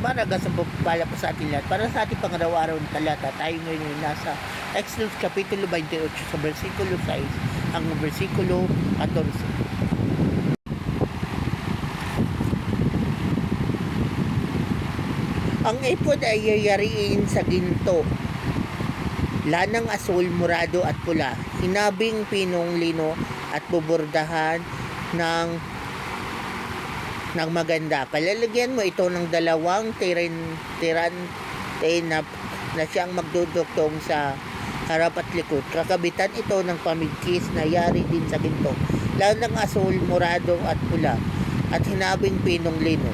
Maraga sa pagpapala po sa atin lahat. Para sa ating pangaraw-araw na talata, tayo ngayon ay nasa Exodus Kapitulo 28 sa versikulo 6 hanggang versikulo 14. Ang ephod ay yayariin sa ginto, lanang asul, morado at pula, hinabing pinong lino at bubordahan ng maganda. Palalagyan mo ito ng dalawang tirante na siyang magduduktong sa harap at likod. Kakabitan ito ng pamigkis na yari din sa ginto, lanang asul, morado at pula, at hinabing pinong lino.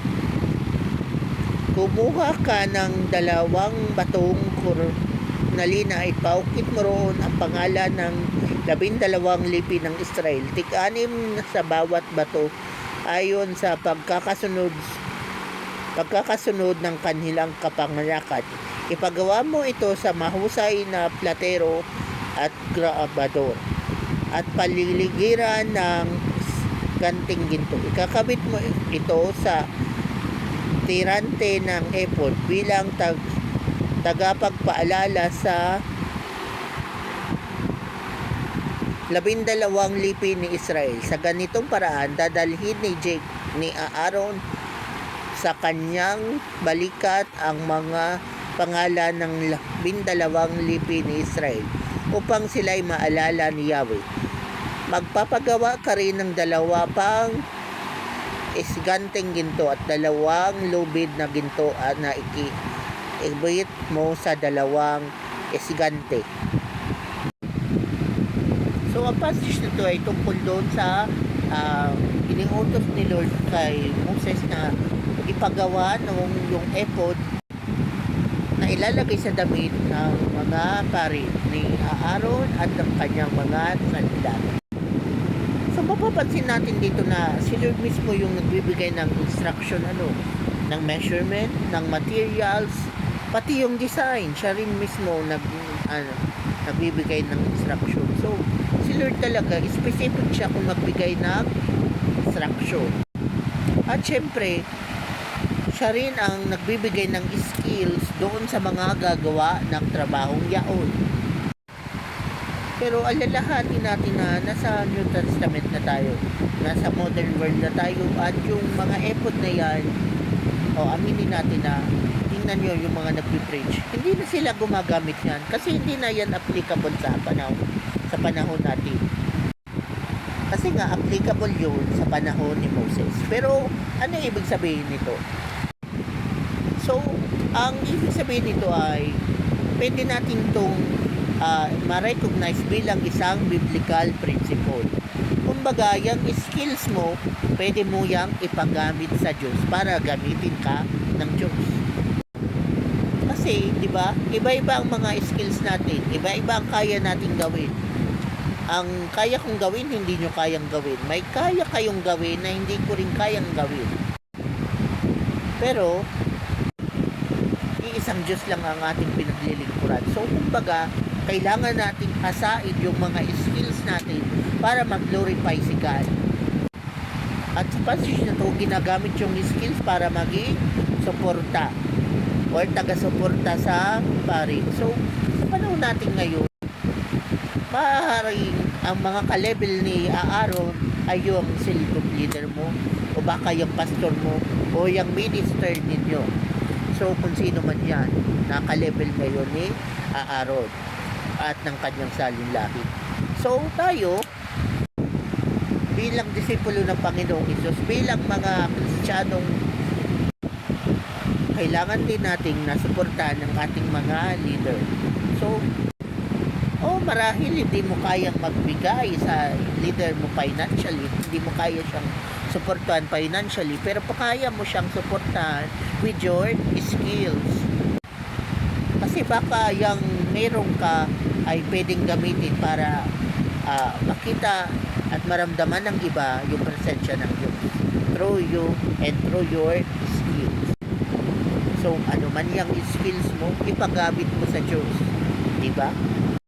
Kumuha ka ng dalawang batong kornalina, ipaukit mo roon ang pangalan ng 12 lipi ng Israel, tig-anim sa bawat bato ayon sa pagkakasunod ng kanilang kapanganakan. Ipagawa mo ito sa mahusay na platero at grabador at paliligiran ng ganting ginto. Ikakabit mo ito sa tirante ng ephod bilang tagapagpaalala sa 12 lipi ni Israel. Sa ganitong paraan, dadalhin ni Aaron sa kanyang balikat ang mga pangalan ng 12 lipi ni Israel upang sila'y maalala ni Yahweh. Magpapagawa ka rin ng dalawa pang isganteng ginto at dalawang lubid na ginto na ikibit mo sa dalawang isgante. So, ang passage nito ay tungkol doon sa iniutos ni Lord kay Moses na ipagawa yung ephod na ilalagay sa damit ng mga pari ni Aaron at ng kanyang mga sandalan. So, mapapansin natin dito na si Lord mismo yung nagbibigay ng instruction, ng measurement, ng materials, pati yung design. Siya rin mismo nagbibigay ng instruction. So, si Lord talaga, specific siya kung magbigay ng instruction. At syempre, siya rin ang nagbibigay ng skills doon sa mga gagawa ng trabahong yaon. Pero alalahanin natin na nasa New Testament na tayo, nasa modern world na tayo, at yung mga ephod na yan, aminin natin na, tingnan nyo yung mga nagpipreach, hindi na sila gumagamit yan kasi hindi na yan applicable sa panahon natin. Kasi nga applicable yun sa panahon ni Moses. Pero ano ibig sabihin nito? So, ang ibig sabihin nito ay pwede natin itong ma-recognize bilang isang biblical principle. Kumbaga, yung skills mo, pwede mo yang ipagamit sa Diyos para gamitin ka ng Diyos. Kasi, di ba, iba-iba ang mga skills natin, iba-iba ang kaya nating gawin. Ang kaya kong gawin, hindi nyo kayang gawin. May kaya kayong gawin na hindi ko rin kayang gawin. Pero, iisang Diyos lang ang ating pinaglilingkuran. So, kumbaga, kailangan nating hasain yung mga skills natin para mag-glorify si God. At sa passage na ito, ginagamit yung skills para maging suporta or taga-suporta sa pari. So, sa panahon natin ngayon, maaaring ang mga ka-level ni Aaron ay yung cell group leader mo, o baka yung pastor mo, o yung minister ninyo. So, kung sino man yan, naka-level ngayon ni Aaron at ng kanyang salinlahi. So, tayo, bilang disipulo ng Panginoong Hesus, bilang mga Kristiyanong, kailangan din nating nasuportahan ng ating mga leader. So, marahil hindi mo kayang magbigay sa leader mo financially, hindi mo kaya siyang suportahan financially, pero kaya mo siyang suportahan with your skills. Kasi baka yung meron ka ay pwedeng gamitin para makita at maramdaman ng iba yung presensya ng Diyos through you and through your skills. So, ano man yung skills mo, ipagamit mo sa Diyos. Diba?